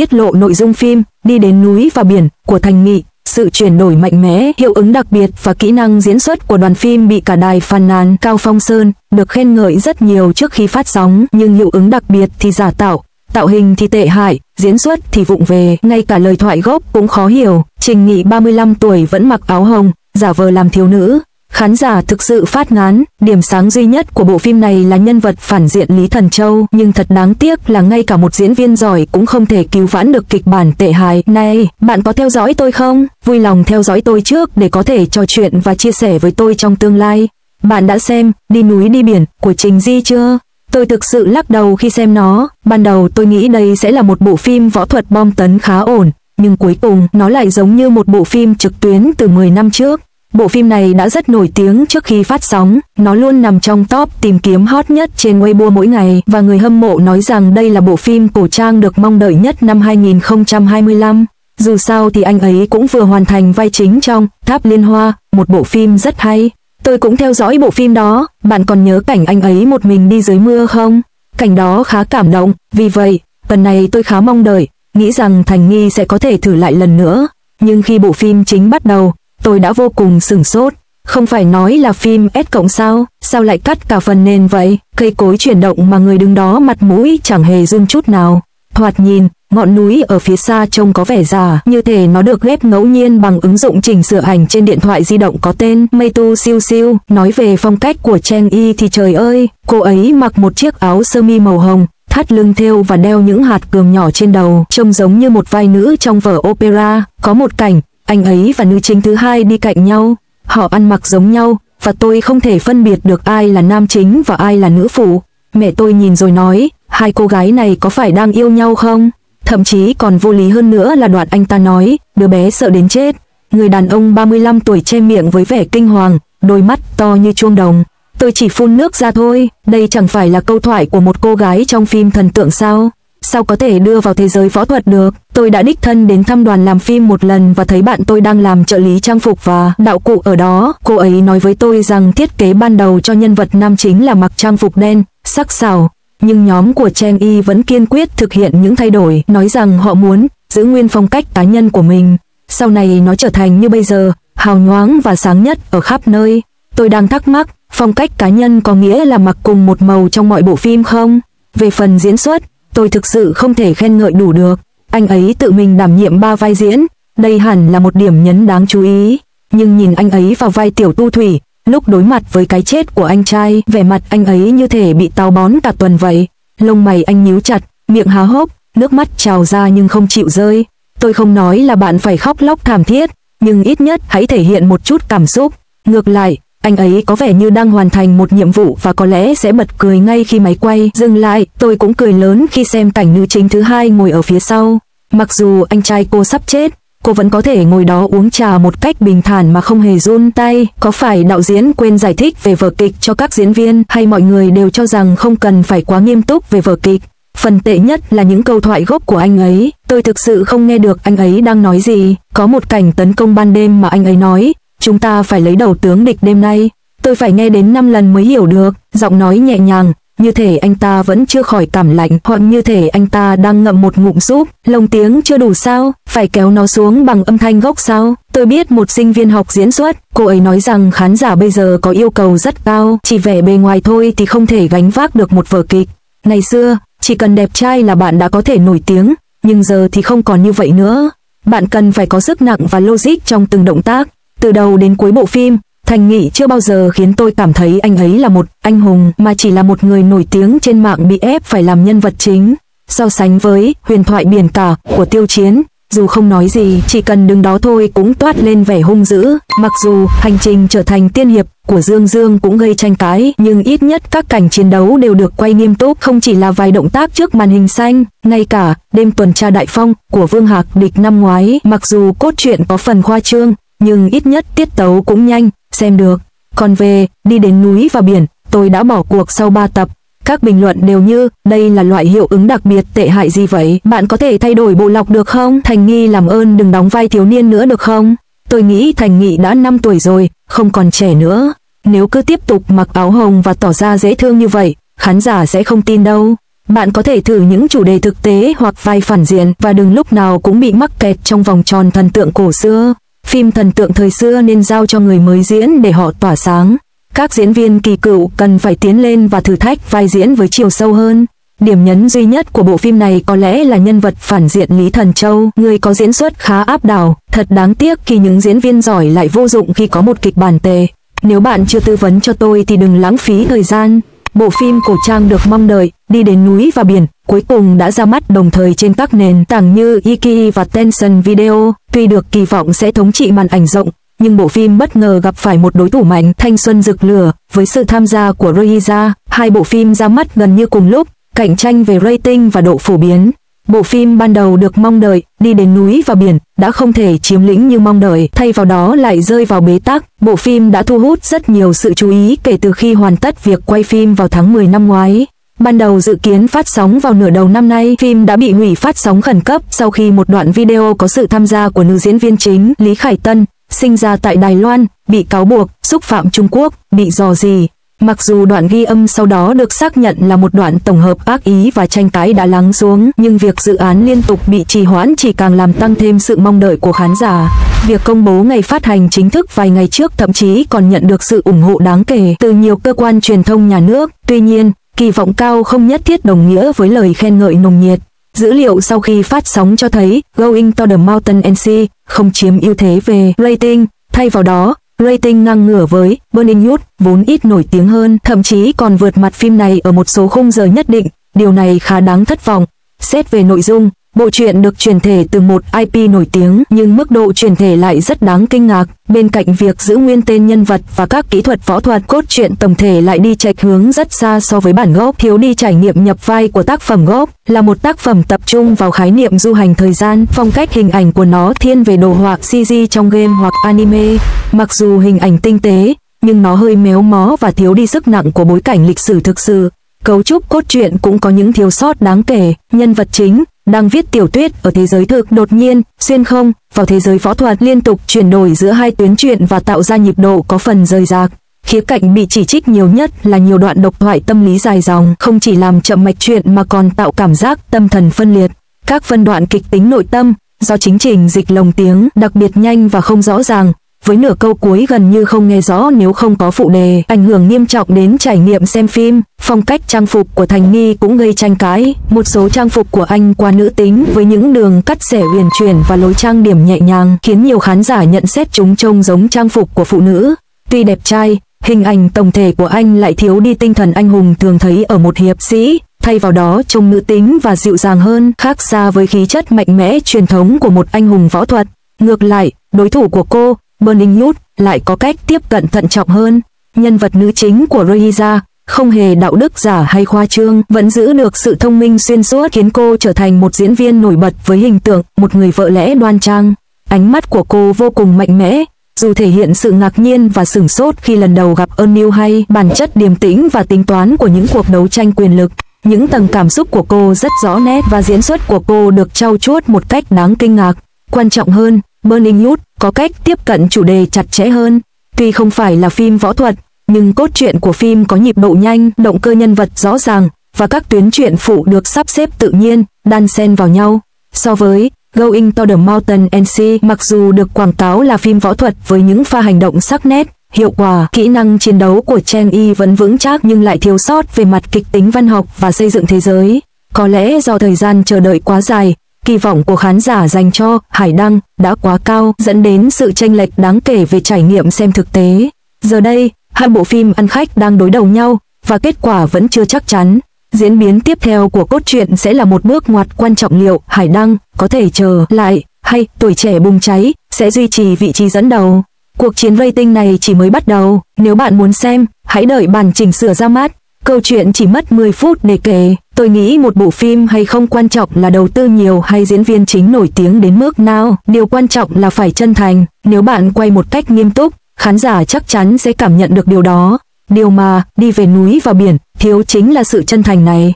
tiết lộ nội dung phim Đi đến núi và biển của Thành Nghị. Sự chuyển đổi mạnh mẽ, hiệu ứng đặc biệt và kỹ năng diễn xuất của đoàn phim bị cả đài phàn nàn. Cao Phong Sơn được khen ngợi rất nhiều trước khi phát sóng, nhưng hiệu ứng đặc biệt thì giả tạo, tạo hình thì tệ hại, diễn xuất thì vụng về, ngay cả lời thoại gốc cũng khó hiểu. Trình Nghị 35 tuổi vẫn mặc áo hồng, giả vờ làm thiếu nữ. Khán giả thực sự phát ngán. Điểm sáng duy nhất của bộ phim này là nhân vật phản diện Lý Thần Châu, nhưng thật đáng tiếc là ngay cả một diễn viên giỏi cũng không thể cứu vãn được kịch bản tệ hại. Này, bạn có theo dõi tôi không? Vui lòng theo dõi tôi trước để có thể trò chuyện và chia sẻ với tôi trong tương lai. Bạn đã xem Đi núi đi biển của Trình Di chưa? Tôi thực sự lắc đầu khi xem nó. Ban đầu tôi nghĩ đây sẽ là một bộ phim võ thuật bom tấn khá ổn, nhưng cuối cùng nó lại giống như một bộ phim trực tuyến từ 10 năm trước. Bộ phim này đã rất nổi tiếng trước khi phát sóng, nó luôn nằm trong top tìm kiếm hot nhất trên Weibo mỗi ngày, và người hâm mộ nói rằng đây là bộ phim cổ trang được mong đợi nhất năm 2025. Dù sao thì anh ấy cũng vừa hoàn thành vai chính trong Tháp Liên Hoa, một bộ phim rất hay. Tôi cũng theo dõi bộ phim đó. Bạn còn nhớ cảnh anh ấy một mình đi dưới mưa không? Cảnh đó khá cảm động, vì vậy, lần này tôi khá mong đợi, nghĩ rằng Thành Nghi sẽ có thể thử lại lần nữa. Nhưng khi bộ phim chính bắt đầu, tôi đã vô cùng sửng sốt. Không phải nói là phim S+ sao? Sao lại cắt cả phần nền vậy? Cây cối chuyển động mà người đứng đó mặt mũi chẳng hề run chút nào. Thoạt nhìn, ngọn núi ở phía xa trông có vẻ giả, như thể nó được ghép ngẫu nhiên bằng ứng dụng chỉnh sửa ảnh trên điện thoại di động có tên Meitu Siêu Siêu. Nói về phong cách của Cheng Y thì trời ơi, cô ấy mặc một chiếc áo sơ mi màu hồng, thắt lưng thêu và đeo những hạt cườm nhỏ trên đầu, trông giống như một vai nữ trong vở opera. Có một cảnh, anh ấy và nữ chính thứ hai đi cạnh nhau, họ ăn mặc giống nhau, và tôi không thể phân biệt được ai là nam chính và ai là nữ phụ. Mẹ tôi nhìn rồi nói, hai cô gái này có phải đang yêu nhau không? Thậm chí còn vô lý hơn nữa là đoạn anh ta nói, đứa bé sợ đến chết. Người đàn ông 35 tuổi che miệng với vẻ kinh hoàng, đôi mắt to như chuông đồng. Tôi chỉ phun nước ra thôi, đây chẳng phải là câu thoại của một cô gái trong phim thần tượng sao? Sao có thể đưa vào thế giới võ thuật được? Tôi đã đích thân đến thăm đoàn làm phim một lần và thấy bạn tôi đang làm trợ lý trang phục và đạo cụ ở đó. Cô ấy nói với tôi rằng thiết kế ban đầu cho nhân vật nam chính là mặc trang phục đen, sắc sảo. Nhưng nhóm của Cheng Y vẫn kiên quyết thực hiện những thay đổi, nói rằng họ muốn giữ nguyên phong cách cá nhân của mình. Sau này nó trở thành như bây giờ, hào nhoáng và sáng nhất ở khắp nơi. Tôi đang thắc mắc, phong cách cá nhân có nghĩa là mặc cùng một màu trong mọi bộ phim không? Về phần diễn xuất, tôi thực sự không thể khen ngợi đủ được. Anh ấy tự mình đảm nhiệm 3 vai diễn, đây hẳn là một điểm nhấn đáng chú ý. Nhưng nhìn anh ấy vào vai Tiểu Tu Thủy, lúc đối mặt với cái chết của anh trai, vẻ mặt anh ấy như thể bị táo bón cả tuần vậy. Lông mày anh nhíu chặt, miệng há hốc, nước mắt trào ra nhưng không chịu rơi. Tôi không nói là bạn phải khóc lóc thảm thiết, nhưng ít nhất hãy thể hiện một chút cảm xúc. Ngược lại, anh ấy có vẻ như đang hoàn thành một nhiệm vụ và có lẽ sẽ bật cười ngay khi máy quay dừng lại. Tôi cũng cười lớn khi xem cảnh nữ chính thứ hai ngồi ở phía sau. Mặc dù anh trai cô sắp chết, cô vẫn có thể ngồi đó uống trà một cách bình thản mà không hề run tay. Có phải đạo diễn quên giải thích về vở kịch cho các diễn viên, hay mọi người đều cho rằng không cần phải quá nghiêm túc về vở kịch? Phần tệ nhất là những câu thoại gốc của anh ấy. Tôi thực sự không nghe được anh ấy đang nói gì. Có một cảnh tấn công ban đêm mà anh ấy nói, chúng ta phải lấy đầu tướng địch đêm nay. Tôi phải nghe đến 5 lần mới hiểu được. Giọng nói nhẹ nhàng, như thể anh ta vẫn chưa khỏi cảm lạnh, hoặc như thể anh ta đang ngậm một ngụm súp. Lồng tiếng chưa đủ sao? Phải kéo nó xuống bằng âm thanh gốc sao? Tôi biết một sinh viên học diễn xuất, cô ấy nói rằng khán giả bây giờ có yêu cầu rất cao, chỉ vẻ bề ngoài thôi thì không thể gánh vác được một vở kịch. Ngày xưa, chỉ cần đẹp trai là bạn đã có thể nổi tiếng, nhưng giờ thì không còn như vậy nữa. Bạn cần phải có sức nặng và logic trong từng động tác. Từ đầu đến cuối bộ phim, Thành Nghị chưa bao giờ khiến tôi cảm thấy anh ấy là một anh hùng, mà chỉ là một người nổi tiếng trên mạng bị ép phải làm nhân vật chính. So sánh với Huyền thoại biển cả của Tiêu Chiến, dù không nói gì, chỉ cần đứng đó thôi cũng toát lên vẻ hung dữ. Mặc dù hành trình trở thành tiên hiệp của Dương Dương cũng gây tranh cãi, nhưng ít nhất các cảnh chiến đấu đều được quay nghiêm túc, không chỉ là vài động tác trước màn hình xanh. Ngay cả Đêm tuần tra Đại Phong của Vương Hạc Địch năm ngoái, mặc dù cốt truyện có phần khoa trương, nhưng ít nhất tiết tấu cũng nhanh, xem được. Còn về Đi đến núi và biển, tôi đã bỏ cuộc sau 3 tập. Các bình luận đều như, đây là loại hiệu ứng đặc biệt tệ hại gì vậy? Bạn có thể thay đổi bộ lọc được không? Thành Nghi làm ơn đừng đóng vai thiếu niên nữa được không? Tôi nghĩ Thành Nghị đã 5 tuổi rồi, không còn trẻ nữa. Nếu cứ tiếp tục mặc áo hồng và tỏ ra dễ thương như vậy, khán giả sẽ không tin đâu. Bạn có thể thử những chủ đề thực tế hoặc vai phản diện và đừng lúc nào cũng bị mắc kẹt trong vòng tròn thần tượng cổ xưa. Phim thần tượng thời xưa nên giao cho người mới diễn để họ tỏa sáng. Các diễn viên kỳ cựu cần phải tiến lên và thử thách vai diễn với chiều sâu hơn. Điểm nhấn duy nhất của bộ phim này có lẽ là nhân vật phản diện Lý Thần Châu, người có diễn xuất khá áp đảo. Thật đáng tiếc khi những diễn viên giỏi lại vô dụng khi có một kịch bản tệ. Nếu bạn chưa tư vấn cho tôi thì đừng lãng phí thời gian. Bộ phim cổ trang được mong đợi, Đi đến núi và biển, cuối cùng đã ra mắt đồng thời trên các nền tảng như Iki và Tencent Video. Tuy được kỳ vọng sẽ thống trị màn ảnh rộng, nhưng bộ phim bất ngờ gặp phải một đối thủ mạnh, Thanh Xuân Rực Lửa, với sự tham gia của Roiza. Hai bộ phim ra mắt gần như cùng lúc, cạnh tranh về rating và độ phổ biến. Bộ phim ban đầu được mong đợi, Đi đến núi và biển, đã không thể chiếm lĩnh như mong đợi, thay vào đó lại rơi vào bế tắc. Bộ phim đã thu hút rất nhiều sự chú ý kể từ khi hoàn tất việc quay phim vào tháng 10 năm ngoái. Ban đầu dự kiến phát sóng vào nửa đầu năm nay, phim đã bị hủy phát sóng khẩn cấp sau khi một đoạn video có sự tham gia của nữ diễn viên chính Lý Khải Tân, sinh ra tại Đài Loan, bị cáo buộc xúc phạm Trung Quốc, bị rò rỉ. Mặc dù đoạn ghi âm sau đó được xác nhận là một đoạn tổng hợp ác ý và tranh cãi đã lắng xuống, nhưng việc dự án liên tục bị trì hoãn chỉ càng làm tăng thêm sự mong đợi của khán giả. Việc công bố ngày phát hành chính thức vài ngày trước thậm chí còn nhận được sự ủng hộ đáng kể từ nhiều cơ quan truyền thông nhà nước. Tuy nhiên, kỳ vọng cao không nhất thiết đồng nghĩa với lời khen ngợi nồng nhiệt. Dữ liệu sau khi phát sóng cho thấy Going to the Mountain and Sea không chiếm ưu thế về rating, thay vào đó, rating ngang ngửa với Burning Youth, vốn ít nổi tiếng hơn, thậm chí còn vượt mặt phim này ở một số khung giờ nhất định. Điều này khá đáng thất vọng. Xét về nội dung, bộ truyện được chuyển thể từ một IP nổi tiếng, nhưng mức độ chuyển thể lại rất đáng kinh ngạc. Bên cạnh việc giữ nguyên tên nhân vật và các kỹ thuật võ thuật, cốt truyện tổng thể lại đi chệch hướng rất xa so với bản gốc, thiếu đi trải nghiệm nhập vai của tác phẩm gốc. Là một tác phẩm tập trung vào khái niệm du hành thời gian, phong cách hình ảnh của nó thiên về đồ họa CG trong game hoặc anime. Mặc dù hình ảnh tinh tế, nhưng nó hơi méo mó và thiếu đi sức nặng của bối cảnh lịch sử thực sự. Cấu trúc cốt truyện cũng có những thiếu sót đáng kể. Nhân vật chính đang viết tiểu thuyết ở thế giới thực, đột nhiên xuyên không vào thế giới võ thuật, liên tục chuyển đổi giữa hai tuyến truyện và tạo ra nhịp độ có phần rời rạc. Khía cạnh bị chỉ trích nhiều nhất là nhiều đoạn độc thoại tâm lý dài dòng, không chỉ làm chậm mạch truyện mà còn tạo cảm giác tâm thần phân liệt. Các phân đoạn kịch tính nội tâm do chính trình dịch lồng tiếng đặc biệt nhanh và không rõ ràng, với nửa câu cuối gần như không nghe rõ nếu không có phụ đề, ảnh hưởng nghiêm trọng đến trải nghiệm xem phim. Phong cách trang phục của Thành Nghi cũng gây tranh cãi. Một số trang phục của anh quá nữ tính với những đường cắt xẻ uyển chuyển và lối trang điểm nhẹ nhàng, khiến nhiều khán giả nhận xét chúng trông giống trang phục của phụ nữ. Tuy đẹp trai, hình ảnh tổng thể của anh lại thiếu đi tinh thần anh hùng thường thấy ở một hiệp sĩ, thay vào đó trông nữ tính và dịu dàng hơn, khác xa với khí chất mạnh mẽ truyền thống của một anh hùng võ thuật. Ngược lại, đối thủ của cô, Burning Youth, lại có cách tiếp cận thận trọng hơn. Nhân vật nữ chính của Roiza không hề đạo đức giả hay khoa trương, vẫn giữ được sự thông minh xuyên suốt, khiến cô trở thành một diễn viên nổi bật với hình tượng một người vợ lẽ đoan trang. Ánh mắt của cô vô cùng mạnh mẽ, dù thể hiện sự ngạc nhiên và sửng sốt khi lần đầu gặp Ân Niu hay bản chất điềm tĩnh và tính toán của những cuộc đấu tranh quyền lực. Những tầng cảm xúc của cô rất rõ nét và diễn xuất của cô được trau chuốt một cách đáng kinh ngạc. Quan trọng hơn, Burning Youth có cách tiếp cận chủ đề chặt chẽ hơn. Tuy không phải là phim võ thuật, nhưng cốt truyện của phim có nhịp độ nhanh, động cơ nhân vật rõ ràng, và các tuyến truyện phụ được sắp xếp tự nhiên, đan xen vào nhau. So với Going to the Mountain and Sea, mặc dù được quảng cáo là phim võ thuật với những pha hành động sắc nét, hiệu quả, kỹ năng chiến đấu của Cheng Yi vẫn vững chắc nhưng lại thiếu sót về mặt kịch tính văn học và xây dựng thế giới. Có lẽ do thời gian chờ đợi quá dài, kỳ vọng của khán giả dành cho Hải Đăng đã quá cao, dẫn đến sự chênh lệch đáng kể về trải nghiệm xem thực tế. Giờ đây, hai bộ phim ăn khách đang đối đầu nhau, và kết quả vẫn chưa chắc chắn. Diễn biến tiếp theo của cốt truyện sẽ là một bước ngoặt quan trọng. Liệu Hải Đăng có thể trở lại, hay Tuổi Trẻ Bùng Cháy sẽ duy trì vị trí dẫn đầu? Cuộc chiến rating này chỉ mới bắt đầu. Nếu bạn muốn xem, hãy đợi bản chỉnh sửa ra mắt. Câu chuyện chỉ mất 10 phút để kể. Tôi nghĩ một bộ phim hay không quan trọng là đầu tư nhiều hay diễn viên chính nổi tiếng đến mức nào. Điều quan trọng là phải chân thành. Nếu bạn quay một cách nghiêm túc, khán giả chắc chắn sẽ cảm nhận được điều đó. Điều mà Đi về núi và biển thiếu chính là sự chân thành này.